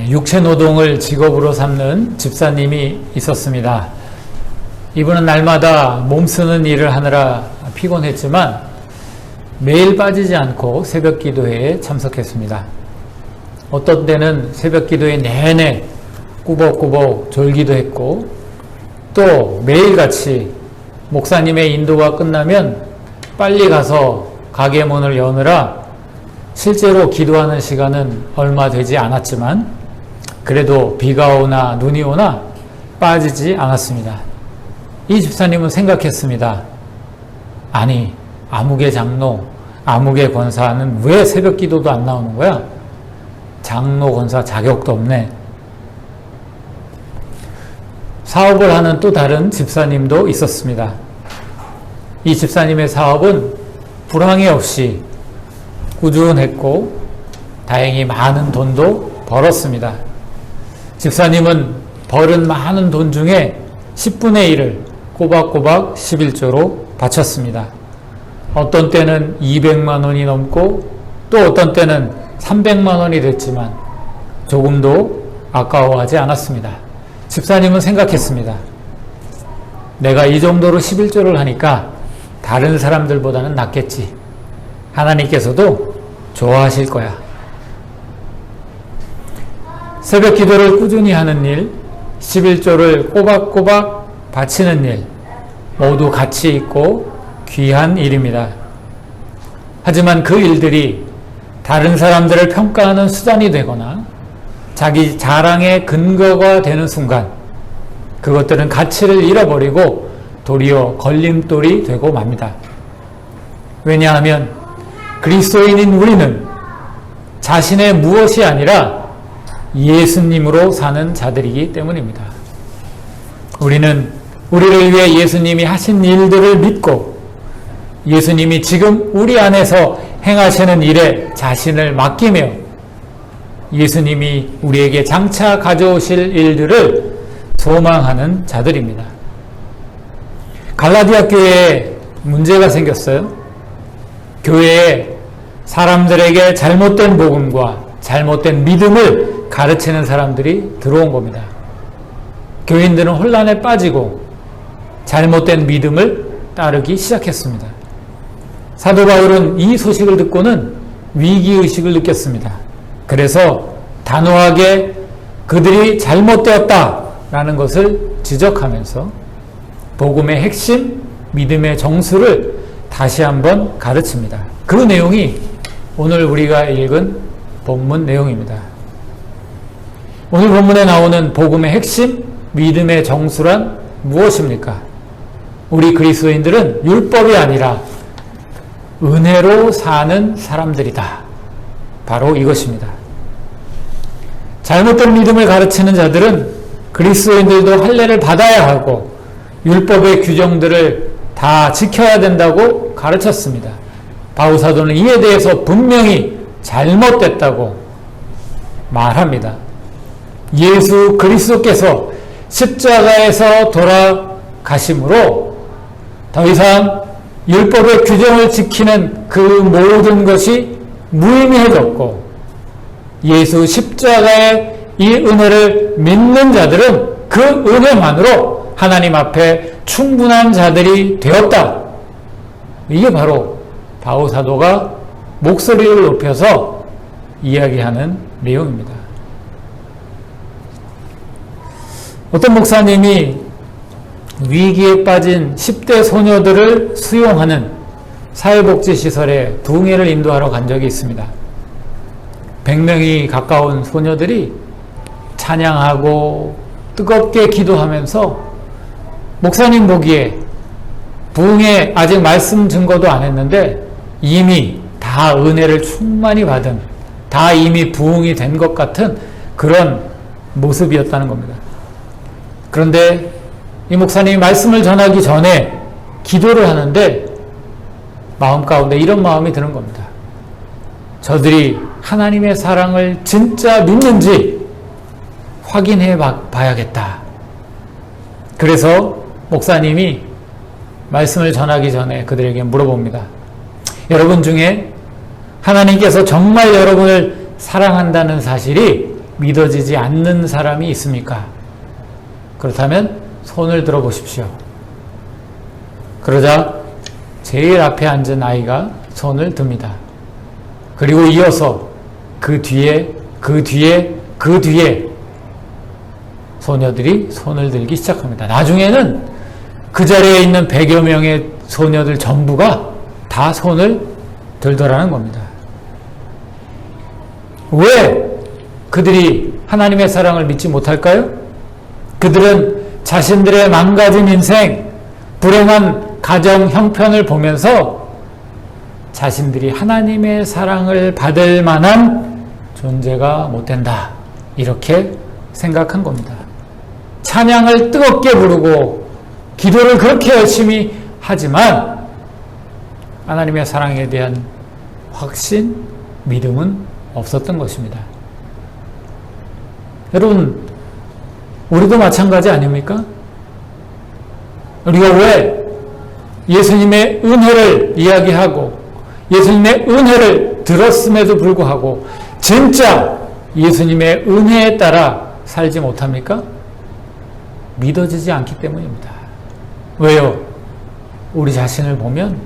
육체 노동을 직업으로 삼는 집사님이 있었습니다. 이분은 날마다 몸 쓰는 일을 하느라 피곤했지만 매일 빠지지 않고 새벽 기도회에 참석했습니다. 어떤 때는 새벽 기도회 내내 꾸벅꾸벅 졸기도 했고, 또 매일같이 목사님의 인도가 끝나면 빨리 가서 가게 문을 여느라 실제로 기도하는 시간은 얼마 되지 않았지만 그래도 비가 오나 눈이 오나 빠지지 않았습니다. 이 집사님은 생각했습니다. 아니, 아무개 장로, 아무개 권사는 왜 새벽 기도도 안 나오는 거야? 장로 권사 자격도 없네. 사업을 하는 또 다른 집사님도 있었습니다. 이 집사님의 사업은 불황이 없이 꾸준했고 다행히 많은 돈도 벌었습니다. 집사님은 벌은 많은 돈 중에 10분의 1을 꼬박꼬박 11조로 바쳤습니다. 어떤 때는 200만 원이 넘고 또 어떤 때는 300만 원이 됐지만 조금도 아까워하지 않았습니다. 집사님은 생각했습니다. 내가 이 정도로 11조를 하니까 다른 사람들보다는 낫겠지. 하나님께서도 좋아하실 거야. 새벽 기도를 꾸준히 하는 일, 11조를 꼬박꼬박 바치는 일, 모두 가치 있고 귀한 일입니다. 하지만 그 일들이 다른 사람들을 평가하는 수단이 되거나 자기 자랑의 근거가 되는 순간 그것들은 가치를 잃어버리고 도리어 걸림돌이 되고 맙니다. 왜냐하면 그리스도인인 우리는 자신의 무엇이 아니라 예수님으로 사는 자들이기 때문입니다. 우리는 우리를 위해 예수님이 하신 일들을 믿고 예수님이 지금 우리 안에서 행하시는 일에 자신을 맡기며 예수님이 우리에게 장차 가져오실 일들을 소망하는 자들입니다. 갈라디아 교회에 문제가 생겼어요. 교회에 사람들에게 잘못된 복음과 잘못된 믿음을 가르치는 사람들이 들어온 겁니다. 교인들은 혼란에 빠지고 잘못된 믿음을 따르기 시작했습니다. 사도 바울은 이 소식을 듣고는 위기의식을 느꼈습니다. 그래서 단호하게 그들이 잘못되었다라는 것을 지적하면서 복음의 핵심, 믿음의 정수를 다시 한번 가르칩니다. 그 내용이 오늘 우리가 읽은 본문 내용입니다. 오늘 본문에 나오는 복음의 핵심, 믿음의 정수란 무엇입니까? 우리 그리스도인들은 율법이 아니라 은혜로 사는 사람들이다. 바로 이것입니다. 잘못된 믿음을 가르치는 자들은 그리스도인들도 할례를 받아야 하고 율법의 규정들을 다 지켜야 된다고 가르쳤습니다. 바울 사도는 이에 대해서 분명히 잘못됐다고 말합니다. 예수 그리스도께서 십자가에서 돌아가심으로 더 이상 율법의 규정을 지키는 그 모든 것이 무의미해졌고 예수 십자가의 이 은혜를 믿는 자들은 그 은혜만으로 하나님 앞에 충분한 자들이 되었다. 이게 바로 바울 사도가 목소리를 높여서 이야기하는 내용입니다. 어떤 목사님이 위기에 빠진 10대 소녀들을 수용하는 사회복지시설에 둥회를 인도하러 간 적이 있습니다. 100명이 가까운 소녀들이 찬양하고 뜨겁게 기도하면서 목사님 보기에 부흥회 아직 말씀 증거도 안 했는데 이미 다 은혜를 충만히 받은, 다 이미 부흥이 된 것 같은 그런 모습이었다는 겁니다. 그런데 이 목사님이 말씀을 전하기 전에 기도를 하는데 마음 가운데 이런 마음이 드는 겁니다. 저들이 하나님의 사랑을 진짜 믿는지 확인해 봐야겠다. 그래서 목사님이 말씀을 전하기 전에 그들에게 물어봅니다. 여러분 중에 하나님께서 정말 여러분을 사랑한다는 사실이 믿어지지 않는 사람이 있습니까? 그렇다면 손을 들어 보십시오. 그러자 제일 앞에 앉은 아이가 손을 듭니다. 그리고 이어서 그 뒤에 소녀들이 손을 들기 시작합니다. 나중에는 그 자리에 있는 100여 명의 소녀들 전부가 다 손을 들더라는 겁니다. 왜 그들이 하나님의 사랑을 믿지 못할까요? 그들은 자신들의 망가진 인생, 불행한 가정 형편을 보면서 자신들이 하나님의 사랑을 받을 만한 존재가 못 된다. 이렇게 생각한 겁니다. 찬양을 뜨겁게 부르고 기도를 그렇게 열심히 하지만 하나님의 사랑에 대한 확신, 믿음은 없었던 것입니다. 여러분, 우리도 마찬가지 아닙니까? 우리가 왜 예수님의 은혜를 이야기하고 예수님의 은혜를 들었음에도 불구하고 진짜 예수님의 은혜에 따라 살지 못합니까? 믿어지지 않기 때문입니다. 왜요? 우리 자신을 보면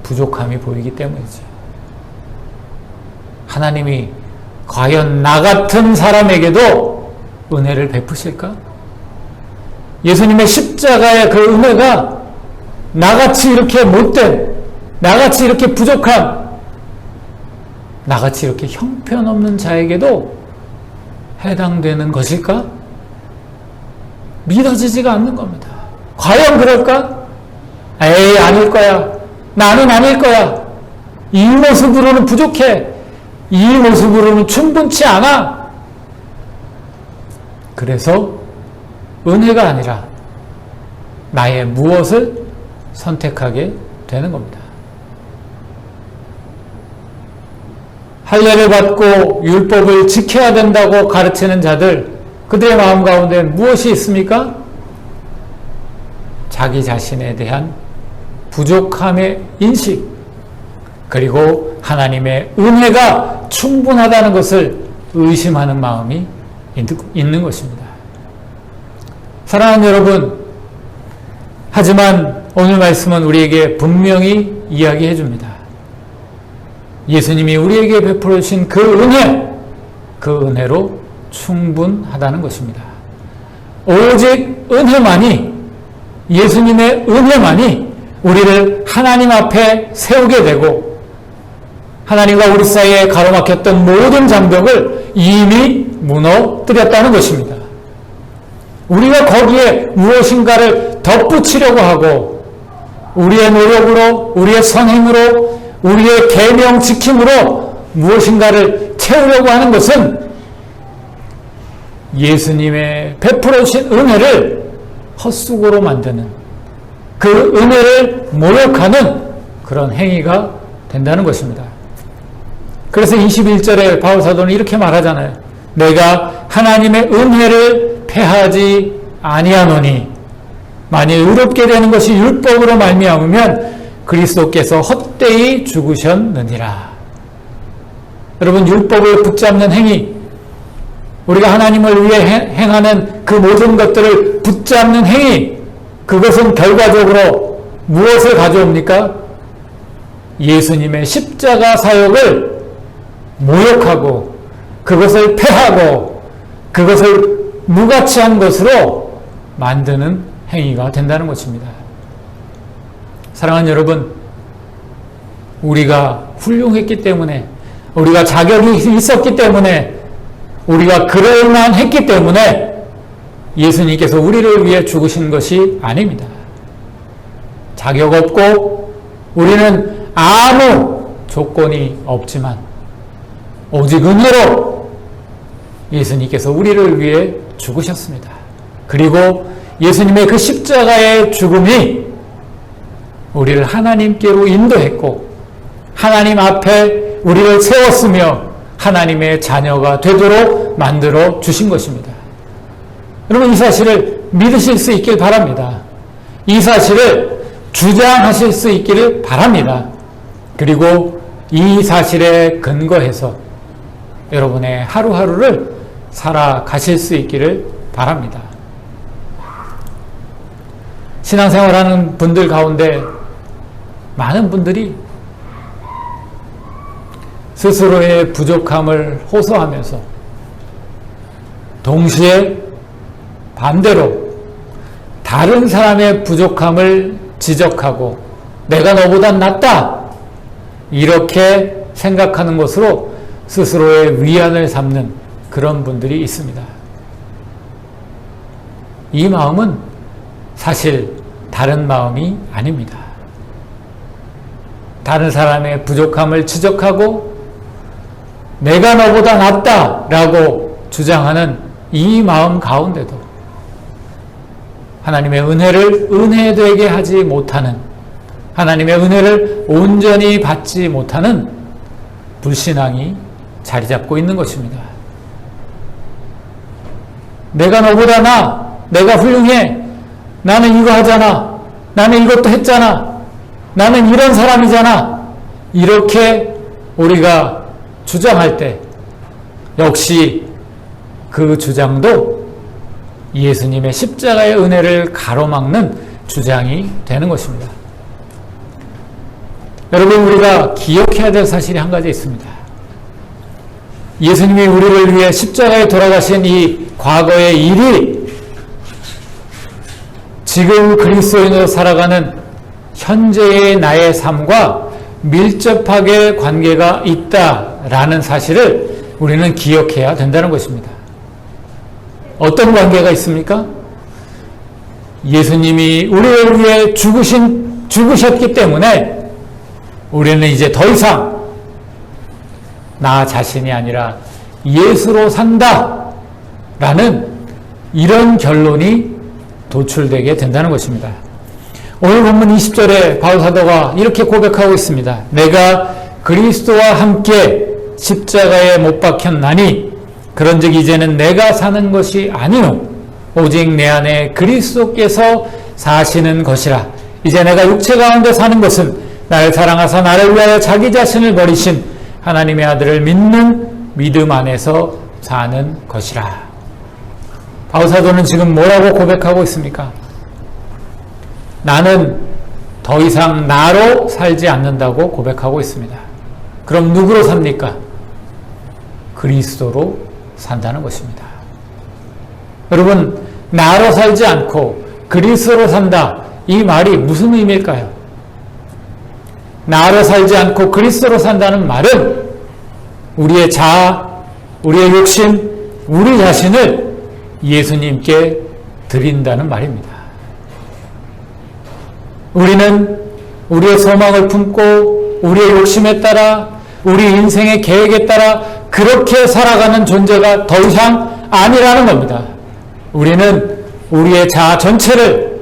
부족함이 보이기 때문이죠. 하나님이 과연 나 같은 사람에게도 은혜를 베푸실까? 예수님의 십자가의 그 은혜가 나같이 이렇게 못된, 나같이 이렇게 부족한, 나같이 이렇게 형편없는 자에게도 해당되는 것일까? 믿어지지가 않는 겁니다. 과연 그럴까? 에이, 아닐 거야. 나는 아닐 거야. 이 모습으로는 부족해. 이 모습으로는 충분치 않아. 그래서 은혜가 아니라 나의 무엇을 선택하게 되는 겁니다. 할례를 받고 율법을 지켜야 된다고 가르치는 자들, 그들의 마음 가운데 무엇이 있습니까? 자기 자신에 대한 부족함의 인식, 그리고 하나님의 은혜가 충분하다는 것을 의심하는 마음이 있는 것입니다. 사랑하는 여러분, 하지만 오늘 말씀은 우리에게 분명히 이야기해 줍니다. 예수님이 우리에게 베풀어 주신 그 은혜로 충분하다는 것입니다. 오직 은혜만이, 예수님의 은혜만이 우리를 하나님 앞에 세우게 되고 하나님과 우리 사이에 가로막혔던 모든 장벽을 이미 무너뜨렸다는 것입니다. 우리가 거기에 무엇인가를 덧붙이려고 하고 우리의 노력으로, 우리의 선행으로, 우리의 계명 지킴으로 무엇인가를 채우려고 하는 것은 예수님의 베풀어 주신 은혜를 헛수고로 만드는, 그 은혜를 모욕하는 그런 행위가 된다는 것입니다. 그래서 21절에 바울 사도는 이렇게 말하잖아요. 내가 하나님의 은혜를 패하지 아니하노니 만일 의롭게 되는 것이 율법으로 말미암으면 그리스도께서 헛되이 죽으셨느니라. 여러분, 율법을 붙잡는 행위, 우리가 하나님을 위해 행하는 그 모든 것들을 붙잡는 행위, 그것은 결과적으로 무엇을 가져옵니까? 예수님의 십자가 사역을 모욕하고 그것을 폐하고 그것을 무가치한 것으로 만드는 행위가 된다는 것입니다. 사랑하는 여러분, 우리가 훌륭했기 때문에, 우리가 자격이 있었기 때문에, 우리가 그럴만 했기 때문에 예수님께서 우리를 위해 죽으신 것이 아닙니다. 자격 없고 우리는 아무 조건이 없지만 오직 은혜로 예수님께서 우리를 위해 죽으셨습니다. 그리고 예수님의 그 십자가의 죽음이 우리를 하나님께로 인도했고 하나님 앞에 우리를 세웠으며 하나님의 자녀가 되도록 만들어 주신 것입니다. 여러분, 이 사실을 믿으실 수 있길 바랍니다. 이 사실을 주장하실 수 있기를 바랍니다. 그리고 이 사실에 근거해서 여러분의 하루하루를 살아가실 수 있기를 바랍니다. 신앙생활하는 분들 가운데 많은 분들이 스스로의 부족함을 호소하면서 동시에 반대로 다른 사람의 부족함을 지적하고 내가 너보다 낫다 이렇게 생각하는 것으로 스스로의 위안을 삼는 그런 분들이 있습니다. 이 마음은 사실 다른 마음이 아닙니다. 다른 사람의 부족함을 지적하고 내가 너보다 낫다라고 주장하는 이 마음 가운데도 하나님의 은혜를 은혜되게 하지 못하는, 하나님의 은혜를 온전히 받지 못하는 불신앙이 자리 잡고 있는 것입니다. 내가 너보다 나아, 내가 훌륭해, 나는 이거 하잖아, 나는 이것도 했잖아, 나는 이런 사람이잖아, 이렇게 우리가 주장할 때 역시 그 주장도 예수님의 십자가의 은혜를 가로막는 주장이 되는 것입니다. 여러분, 우리가 기억해야 될 사실이 한 가지 있습니다. 예수님이 우리를 위해 십자가에 돌아가신 이 과거의 일이 지금 그리스도인으로 살아가는 현재의 나의 삶과 밀접하게 관계가 있다라는 사실을 우리는 기억해야 된다는 것입니다. 어떤 관계가 있습니까? 예수님이 우리를 위해 죽으셨기 때문에 우리는 이제 더 이상 나 자신이 아니라 예수로 산다라는 이런 결론이 도출되게 된다는 것입니다. 오늘 본문 20절에 바울사도가 이렇게 고백하고 있습니다. 내가 그리스도와 함께 십자가에 못 박혔나니 그런즉 이제는 내가 사는 것이 아니요 오직 내 안에 그리스도께서 사시는 것이라. 이제 내가 육체 가운데 사는 것은 나를 사랑하사 나를 위하여 자기 자신을 버리신 하나님의 아들을 믿는 믿음 안에서 사는 것이라. 바울사도는 지금 뭐라고 고백하고 있습니까? 나는 더 이상 나로 살지 않는다고 고백하고 있습니다. 그럼 누구로 삽니까? 그리스도로 산다는 것입니다. 여러분, 나로 살지 않고 그리스도로 산다, 이 말이 무슨 의미일까요? 나로 살지 않고 그리스도로 산다는 말은 우리의 자아, 우리의 욕심, 우리 자신을 예수님께 드린다는 말입니다. 우리는 우리의 소망을 품고 우리의 욕심에 따라 우리 인생의 계획에 따라 그렇게 살아가는 존재가 더 이상 아니라는 겁니다. 우리는 우리의 자아 전체를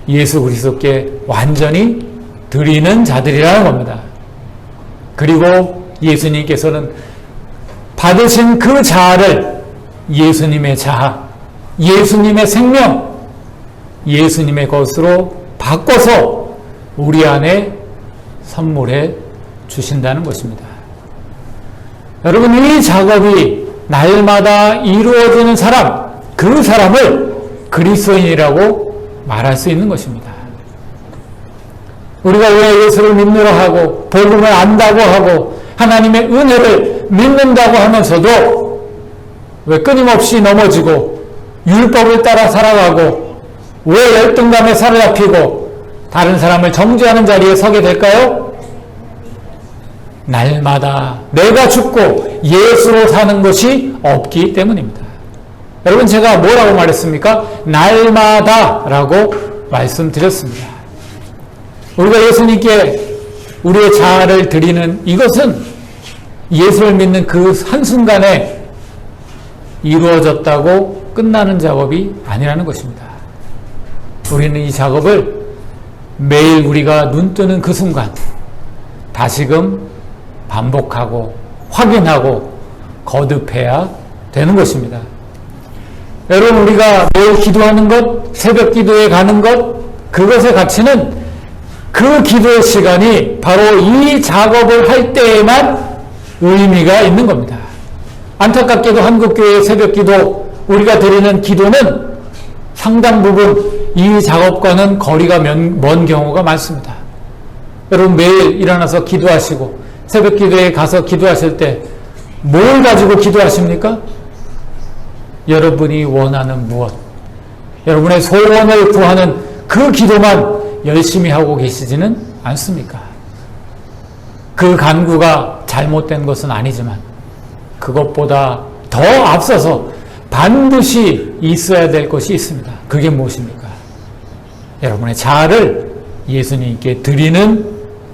예수 그리스도께 완전히 드리는 자들이라는 겁니다. 그리고 예수님께서는 받으신 그 자아를 예수님의 자아, 예수님의 생명, 예수님의 것으로 바꿔서 우리 안에 선물해 주신다는 것입니다. 여러분, 이 작업이 날마다 이루어지는 사람, 그 사람을 그리스도인이라고 말할 수 있는 것입니다. 우리가 왜 예수를 믿느라 하고 복음을 안다고 하고 하나님의 은혜를 믿는다고 하면서도 왜 끊임없이 넘어지고 율법을 따라 살아가고 왜 열등감에 사로잡히고 다른 사람을 정죄하는 자리에 서게 될까요? 날마다 내가 죽고 예수로 사는 것이 없기 때문입니다. 여러분, 제가 뭐라고 말했습니까? 날마다라고 말씀드렸습니다. 우리가 예수님께 우리의 자아를 드리는 이것은 예수를 믿는 그 한순간에 이루어졌다고 끝나는 작업이 아니라는 것입니다. 우리는 이 작업을 매일 우리가 눈 뜨는 그 순간 다시금 반복하고 확인하고 거듭해야 되는 것입니다. 여러분, 우리가 매일 기도하는 것, 새벽 기도에 가는 것, 그것의 가치는 그 기도의 시간이 바로 이 작업을 할 때에만 의미가 있는 겁니다. 안타깝게도 한국교회의 새벽기도, 우리가 드리는 기도는 상당 부분 이 작업과는 거리가 먼 경우가 많습니다. 여러분 매일 일어나서 기도하시고 새벽기도에 가서 기도하실 때 뭘 가지고 기도하십니까? 여러분이 원하는 무엇, 여러분의 소원을 구하는 그 기도만 열심히 하고 계시지는 않습니까? 그 간구가 잘못된 것은 아니지만 그것보다 더 앞서서 반드시 있어야 될 것이 있습니다. 그게 무엇입니까? 여러분의 자아를 예수님께 드리는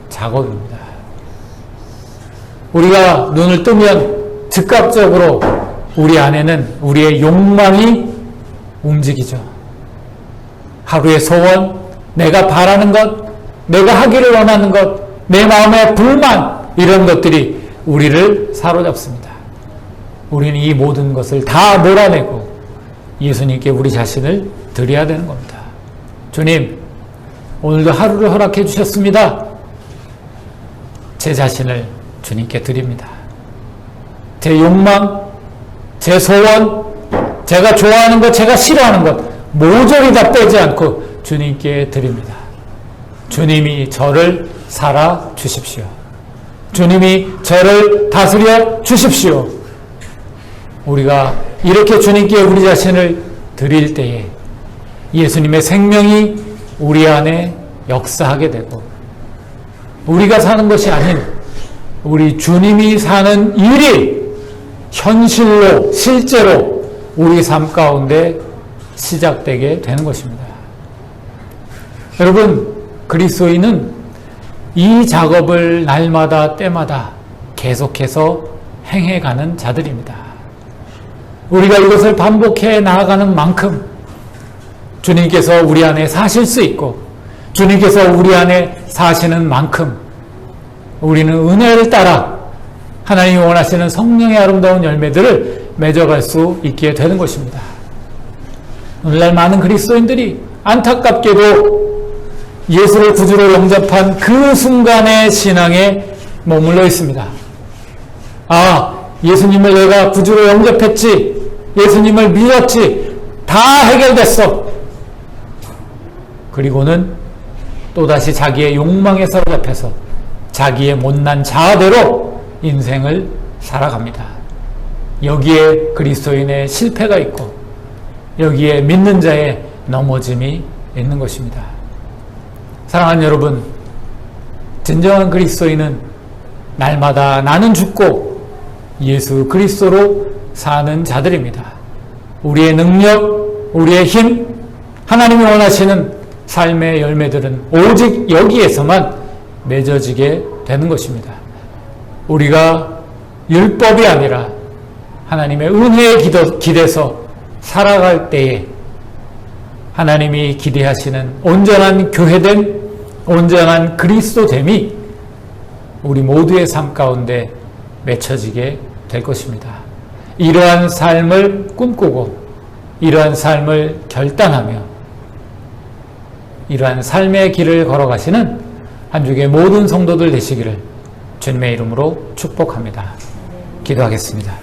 작업입니다. 우리가 눈을 뜨면 즉각적으로 우리 안에는 우리의 욕망이 움직이죠. 하루의 소원, 내가 바라는 것, 내가 하기를 원하는 것, 내 마음의 불만, 이런 것들이 우리를 사로잡습니다. 우리는 이 모든 것을 다 몰아내고 예수님께 우리 자신을 드려야 되는 겁니다. 주님, 오늘도 하루를 허락해 주셨습니다. 제 자신을 주님께 드립니다. 제 욕망, 제 소원, 제가 좋아하는 것, 제가 싫어하는 것 모조리 다 빼지 않고 주님께 드립니다. 주님이 저를 살아 주십시오. 주님이 저를 다스려 주십시오. 우리가 이렇게 주님께 우리 자신을 드릴 때에 예수님의 생명이 우리 안에 역사하게 되고, 우리가 사는 것이 아닌 우리 주님이 사는 일이 현실로, 실제로 우리 삶 가운데 시작되게 되는 것입니다. 여러분, 그리스도인은 이 작업을 날마다 때마다 계속해서 행해가는 자들입니다. 우리가 이것을 반복해 나아가는 만큼 주님께서 우리 안에 사실 수 있고, 주님께서 우리 안에 사시는 만큼 우리는 은혜를 따라 하나님이 원하시는 성령의 아름다운 열매들을 맺어갈 수 있게 되는 것입니다. 오늘날 많은 그리스도인들이 안타깝게도 예수를 구주로 영접한 그 순간의 신앙에 머물러 있습니다. 아, 예수님을 내가 구주로 영접했지, 예수님을 믿었지, 다 해결됐어. 그리고는 또다시 자기의 욕망에 사로잡혀서 자기의 못난 자아대로 인생을 살아갑니다. 여기에 그리스도인의 실패가 있고, 여기에 믿는 자의 넘어짐이 있는 것입니다. 사랑하는 여러분, 진정한 그리스도인은 날마다 나는 죽고 예수 그리스도로 사는 자들입니다. 우리의 능력, 우리의 힘, 하나님이 원하시는 삶의 열매들은 오직 여기에서만 맺어지게 되는 것입니다. 우리가 율법이 아니라 하나님의 은혜에 기대서 살아갈 때에 하나님이 기대하시는 온전한 교회됨, 온전한 그리스도됨이 우리 모두의 삶 가운데 맺혀지게 될 것입니다. 이러한 삶을 꿈꾸고 이러한 삶을 결단하며 이러한 삶의 길을 걸어가시는 한 주의 모든 성도들 되시기를 주님의 이름으로 축복합니다. 기도하겠습니다.